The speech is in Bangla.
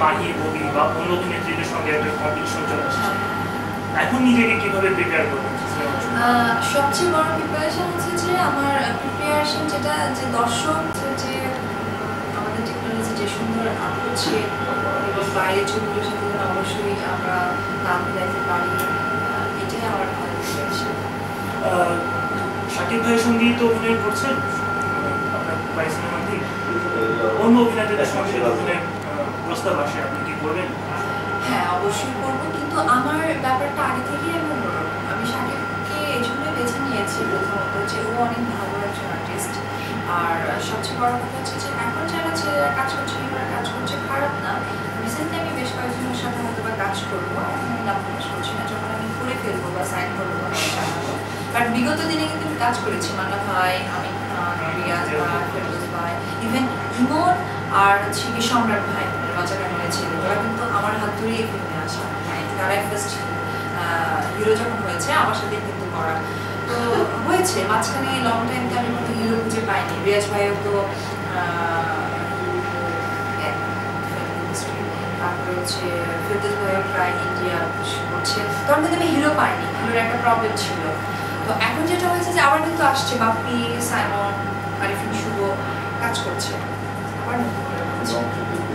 মাহি ববি বা অন্য অভিনেত্রীদের সঙ্গে একটা কম্পিটিশন চলে আসছে, এখন নিজেকে কিভাবে প্রিপেয়ার করবেন? সবচেয়ে বড় প্রিপারেশন হচ্ছে যে আমার প্রিপারেশন যেটা যে দর্শক যে আমাদের টেকনোলজি যে সুন্দর করছে এবং বাইরের ছবিগুলোর সাথে অবশ্যই আমরা কাজ মিলাইতে পারি, এটাই আমার ভালো প্রিপারেশন। শাকিব ভাইয়ের সঙ্গেই তো অভিনয় করছেন আপনার বাই সিনেমাতে, অন্য অভিনেতাদের সঙ্গে অভিনয় প্রস্তাব আসে, আপনি কি করবেন? হ্যাঁ, অবশ্যই করবো, কিন্তু আমার ব্যাপারটা আগে থেকেই আমি অন্যরকম। আমি শাকিবকে এই জন্যই বেছে নিয়েছি প্রথমত যে ও অনেক ভালো একজন আর্টিস্ট, আর সবচেয়ে বড় কথা হচ্ছে যে এখন যারা ছেলেরা কাজ করছে মেয়েরা কাজ করছে খারাপ না। রিসেন্টলি আমি বেশ কয়েকজনের সাথে হয়তো বা কাজ করবো, এখন আমি নাম প্রকাশ করছি না, যখন আমি করে ফেলবো বা সাইন করবো তখন জানাবো। বাট বিগত দিনে কিন্তু আমি কাজ করেছি মান্না ভাই, আমিন খান, রিয়াজ ভাই, ফেরদৌস ভাই, ইভেন ইমন আর হচ্ছে কি সম্রাট ভাই, রাজা কামালের ছেলে, ওরা কিন্তু আমার হাত ধরেই এই ফিল্মে আসা। তারাই ফার্স্ট হিরো যখন হয়েছে আমার সাথে কিন্তু করা তো হয়েছে। মাঝখানে লং টাইম তো আমি কোনো হিরো খুঁজে পাইনি। রিয়াজ ভাইও তো তারপরে হচ্ছে ফেরদৌস ভাইও প্রায় ইন্ডিয়া করছে, তখন কিন্তু আমি হিরো পাইনি, হিরোর একটা প্রবলেম ছিল। তো এখন যেটা হয়েছে যে আবার কিন্তু আসছে বাপ্পি, সাইমন, আরিফিন শুভ কাজ করছে আবার নতুন করে।